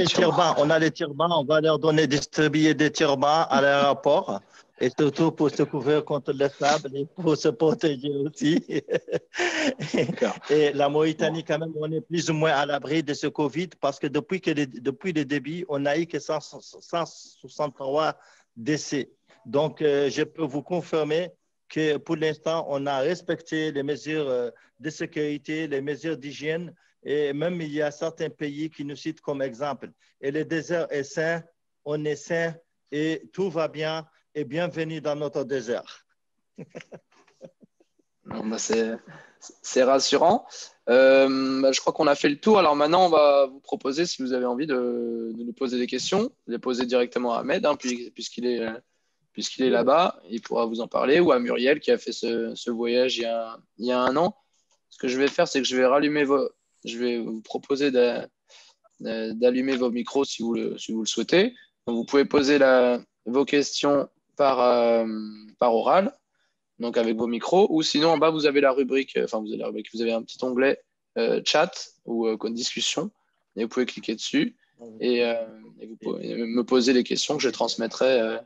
les turbans, on va leur distribuer des turbans à l'aéroport Et surtout pour se couvrir contre le sable et pour se protéger aussi. Et la Mauritanie, quand même, on est plus ou moins à l'abri de ce Covid parce que depuis le début, on n'a eu que 163 décès. Donc, je peux vous confirmer que pour l'instant, on a respecté les mesures de sécurité, les mesures d'hygiène. Et même, il y a certains pays qui nous citent comme exemple. Et le désert est sain, on est sain et tout va bien. Et bienvenue dans notre désert. Bon, bah, c'est rassurant. Bah, je crois qu'on a fait le tour. Alors maintenant, on va vous proposer, si vous avez envie de nous poser des questions, de les poser directement à Ahmed, hein, puisqu'il est là-bas. Il pourra vous en parler, ou à Muriel qui a fait ce voyage il y a un an. Ce que je vais faire, c'est que je vais vous proposer d'allumer vos micros si vous le souhaitez. Donc, vous pouvez poser vos questions par oral, donc avec vos micros, ou sinon en bas vous avez la rubrique, vous avez un petit onglet chat ou discussion, et vous pouvez cliquer dessus et vous pouvez me poser les questions que je transmettrai à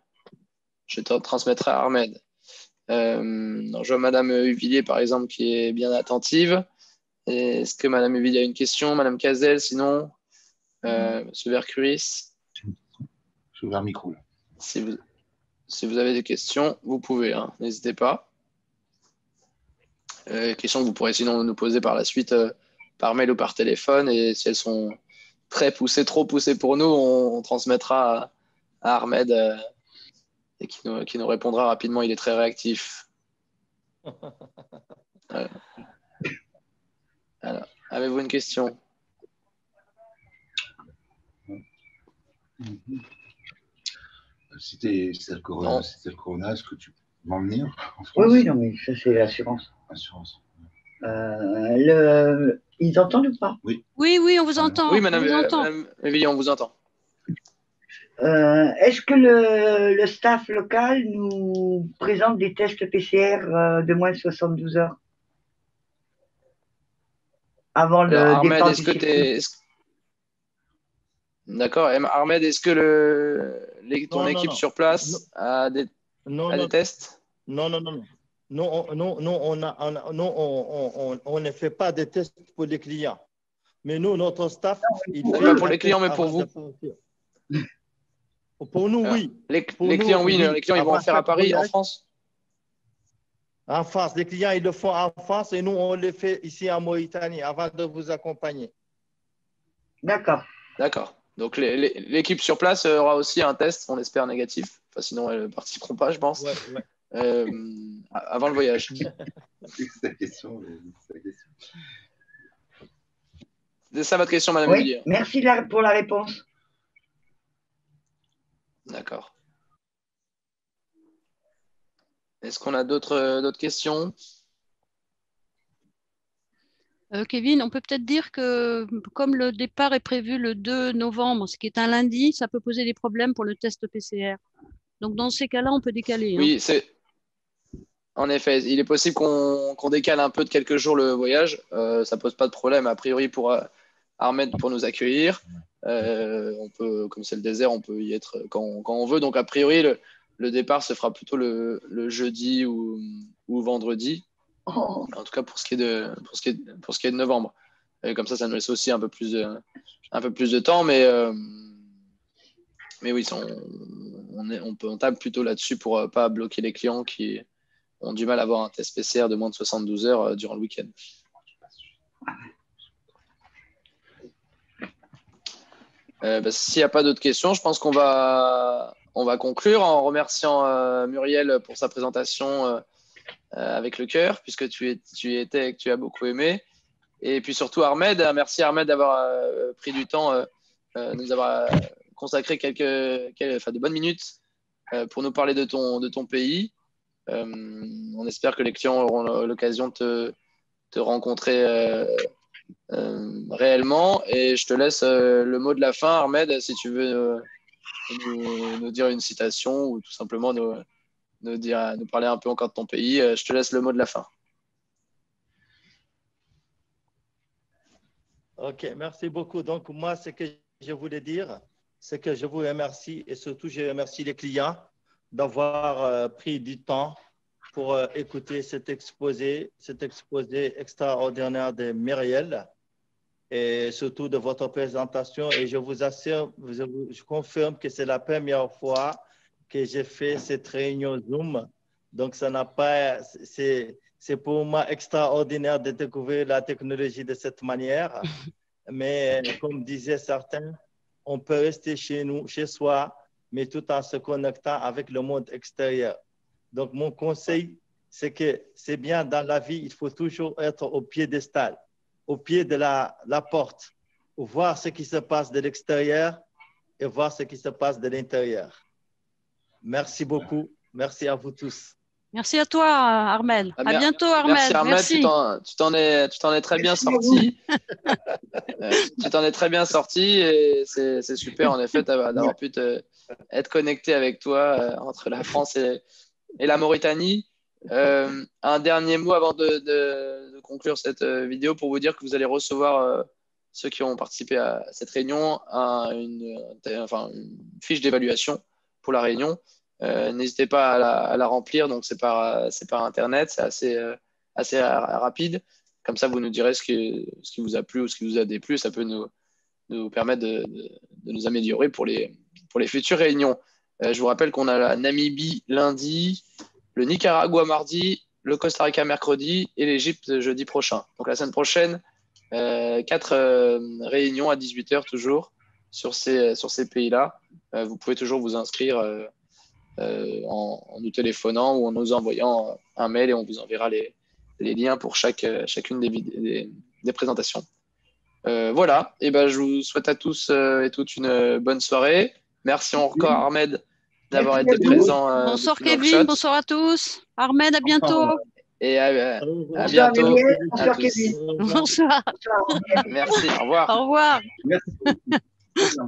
Ahmed. Donc, je vois Madame Huvillier par exemple qui est bien attentive. Est-ce que Madame Huvillier a une question? Madame Cazel, sinon Monsieur Vercuris? Je vais ouvrir le micro. Là. Si vous avez des questions, vous pouvez, hein, n'hésitez pas. Questions que vous pourrez sinon nous poser par la suite par mail ou par téléphone. Et si elles sont trop poussées pour nous, on transmettra à Ahmed et qui nous répondra rapidement. Il est très réactif. Alors, avez-vous une question? C'était le corona, est-ce que tu peux m'emmener en France? Oui, non, mais ça, c'est l'assurance. Assurance. Ils entendent ou pas? Oui. Oui, on vous entend. Oui, Madame Huvillier, on vous entend. Est-ce que le staff local nous présente des tests PCR de moins de 72 heures avant le Ahmed, départ du circuit? D'accord. Ahmed, est-ce que ton équipe sur place a des tests? Non. Nous, on ne fait pas de tests pour les clients. Mais nous, notre staff, il fait pas pour les clients, mais pour vous. Pour nous, oui. Les clients, oui. Les clients, ils vont en faire à Paris, en France? En France. Les clients, ils le font en France et nous, on le fait ici en Mauritanie avant de vous accompagner. D'accord. Donc, l'équipe sur place aura aussi un test, on espère négatif. Enfin, sinon, elles ne participeront pas, je pense, avant le voyage. C'est la question. C'est ça votre question, Madame Huvillier? Merci pour la réponse. D'accord. Est-ce qu'on a d'autres questions? Kevin, on peut peut-être dire que comme le départ est prévu le 2 novembre, ce qui est un lundi, ça peut poser des problèmes pour le test PCR. Donc, dans ces cas-là, on peut décaler. Oui, en effet, il est possible qu'on décale un peu de quelques jours le voyage. Ça ne pose pas de problème. A priori, pour Ahmed, pour nous accueillir, on peut, comme c'est le désert, on peut y être quand on veut. Donc, a priori, le départ se fera plutôt le jeudi ou vendredi. En tout cas, pour ce qui est de novembre. Et comme ça nous laisse aussi un peu plus de temps. Mais oui, on table plutôt là-dessus pour ne pas bloquer les clients qui ont du mal à avoir un test PCR de moins de 72 heures durant le week-end. S'il n'y a pas d'autres questions, je pense qu'on va conclure en remerciant Muriel pour sa présentation avec le cœur, puisque tu étais et que tu as beaucoup aimé. Et puis surtout Ahmed, merci Ahmed d'avoir pris du temps, nous avoir consacré de bonnes minutes pour nous parler de ton pays. On espère que les clients auront l'occasion de te rencontrer réellement. Et je te laisse le mot de la fin, Ahmed, si tu veux nous dire une citation ou tout simplement nous parler un peu encore de ton pays. Je te laisse le mot de la fin. OK, merci beaucoup. Donc, moi, ce que je voulais dire, c'est que je vous remercie et surtout, je remercie les clients d'avoir pris du temps pour écouter cet exposé extraordinaire de Myriel et surtout de votre présentation. Et je vous assure, je confirme que c'est la première fois que j'ai fait cette réunion Zoom. Donc, ça n'a pas, c'est pour moi extraordinaire de découvrir la technologie de cette manière. Mais comme disaient certains, on peut rester chez nous, chez soi, mais tout en se connectant avec le monde extérieur. Donc, mon conseil, c'est que c'est bien dans la vie, il faut toujours être au piédestal, au pied de la porte, pour voir ce qui se passe de l'extérieur et voir ce qui se passe de l'intérieur. Merci beaucoup. Merci à vous tous. Merci à toi, Ahmed. À bientôt, Ahmed. Merci, Ahmed. Merci. Tu t'en es très bien sorti. Tu t'en es très bien sorti et c'est super, en effet, d'avoir pu être connecté avec toi entre la France et la Mauritanie. Un dernier mot avant de conclure cette vidéo pour vous dire que vous allez recevoir, ceux qui ont participé à cette réunion, une fiche d'évaluation pour la réunion. N'hésitez pas à la remplir, donc c'est par Internet, c'est assez rapide. Comme ça, vous nous direz ce qui vous a plu ou ce qui vous a déplu. Ça peut nous permettre de nous améliorer pour les futures réunions. Je vous rappelle qu'on a la Namibie lundi, le Nicaragua mardi, le Costa Rica mercredi et l'Égypte jeudi prochain. Donc la semaine prochaine, 4 réunions à 18h toujours sur ces pays-là. Vous pouvez toujours vous inscrire en nous téléphonant ou en nous envoyant un mail et on vous enverra les liens pour chacune des présentations. Voilà, et ben, je vous souhaite à tous et toutes une bonne soirée. Merci encore, Ahmed, d'avoir été présent. Bonsoir, Kevin. Bonsoir à tous. Ahmed, à bientôt. Et à bientôt. Bonsoir, Kevin. Bonsoir. Merci, au revoir. Au revoir. Merci.